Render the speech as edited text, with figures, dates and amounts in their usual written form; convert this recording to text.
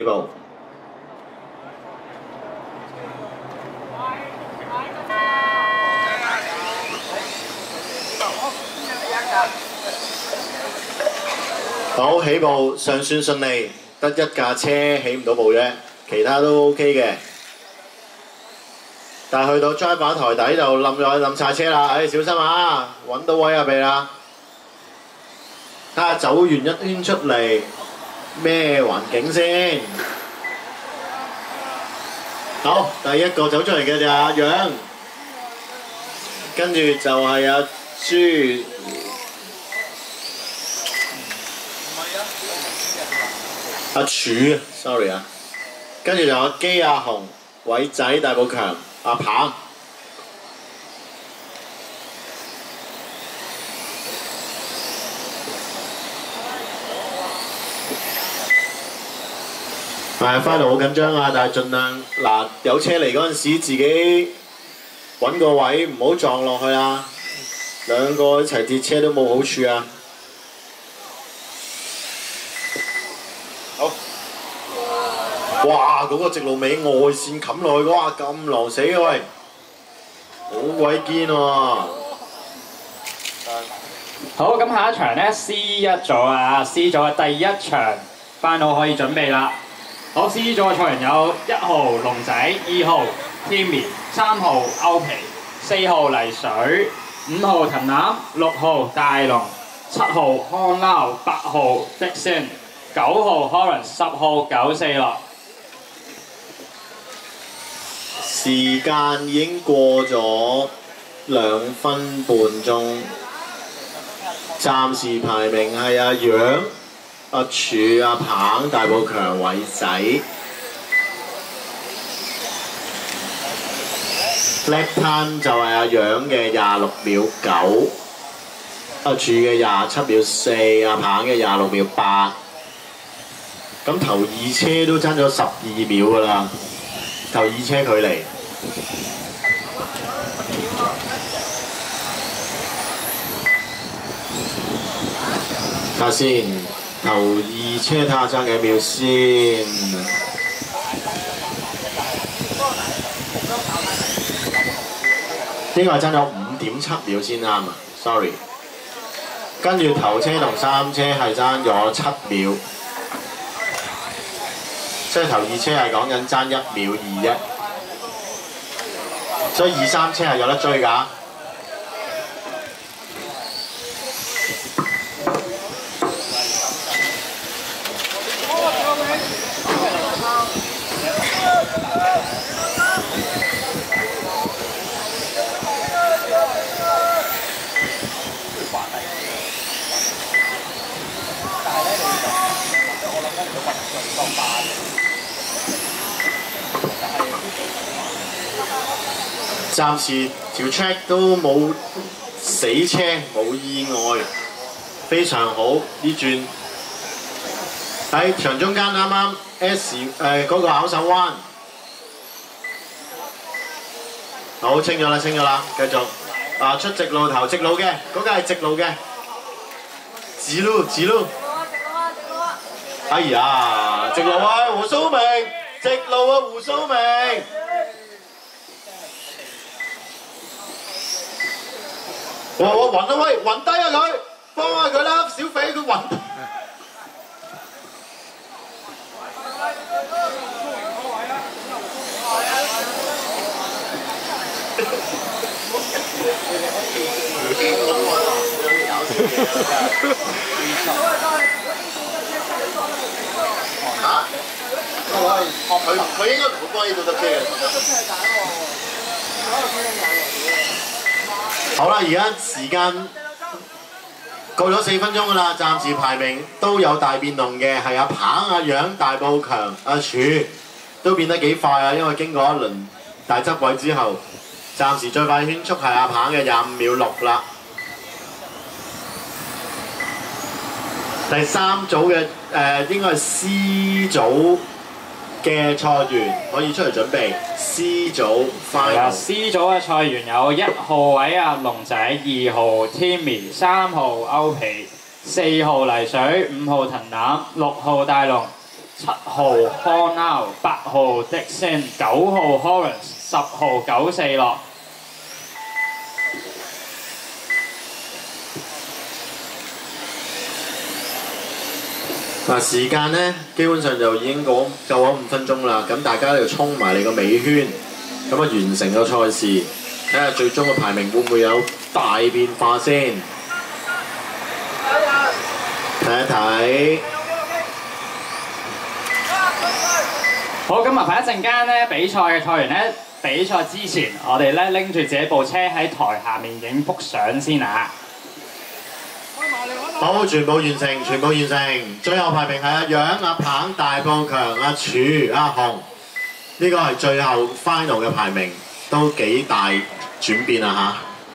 步。好，起步尚算順利，得一架車起唔到步啫，其他都 OK 嘅。但係去到 driver 台底就冧咗冧晒車啦，小心啊！揾到位啊，避啦！睇下走完一圈出嚟咩環境先。好，第一個走出嚟嘅就係阿楊，跟住就係阿朱。阿柱 ，sorry 啊，跟住就阿基、阿紅、偉仔、大寶強、阿鵬。係翻到好緊張啊，但係盡量嗱有車嚟嗰陣時，自己揾個位唔好撞落去啊！兩個一齊跌車都冇好處啊！好。哇！嗰個直路尾外線冚落去，哇咁狼死嘅喂，好鬼堅喎！好，咁下一場咧 C1 組啊 ，C 組嘅第一場，班佬可以準備啦。好 ，C 組嘅賽員有1號龍仔、2號 Timmy、3號歐皮、4號泥水、5號藤欖、6號大龍、7號康撈、8號 Dixon、9號 Horan、10號九四樂。時間已經過咗2分半鐘，暫時排名係阿楊、阿柱、阿鵬、大寶強、偉仔。Lap time 就係阿楊嘅26秒9，阿柱嘅27秒4，阿鵬嘅26秒8。咁頭二車都爭咗12秒㗎啦，頭二車距離。睇下先，頭二車睇下爭幾秒先。應該係爭咗5.7秒先啱啊 ，sorry。跟住頭車同三車係爭咗7秒，即係頭二車係講緊爭1秒2啫。所以2、3車係有得追㗎。暫時條 track 都冇死車，冇意外，非常好呢轉。喺場中間啱啱 S 嗰個考手彎，好清咗啦，清咗啦，繼續啊出直路頭，直路嘅嗰個係直路嘅，直路直路。哎呀，直路啊，胡蘇明，直路啊，胡蘇明。我暈啊喂，暈低啊佢，幫下佢啦，小肥佢暈。嚇？佢應該唔會幫呢度得車嘅。好啦，而家時間過咗4分鐘㗎啦，暫時排名都有大變動嘅，係阿鵬、阿楊、大寶強、阿柱都變得幾快啊！因為經過一輪大執位之後，暫時最快圈速係阿鵬嘅25秒6啦。第3組嘅應該係 C 組嘅賽員可以出嚟準備 C 組 final。C 組嘅賽員有1號位阿龍仔、2號 Timmy、3號歐皮、4號泥水、5號藤欖、6號大龍、7號 Hornell、8號 Dixon、9號 Horace、10號9四樂。嗱，時間咧基本上就已經夠咗5分鐘啦，咁大家就衝埋你個尾圈，咁啊完成個賽事，睇下最終嘅排名會唔會有大變化先。睇一睇。好，咁麻煩一陣間咧，比賽嘅賽員咧，比賽之前，我哋咧拎住自己部車喺台下面影幅相先啊！好，全部完成，全部完成。最後排名係阿楊、阿鵬、大埔強、阿柱、阿紅，呢個係最後 final 嘅排名，都幾大轉變啊嚇！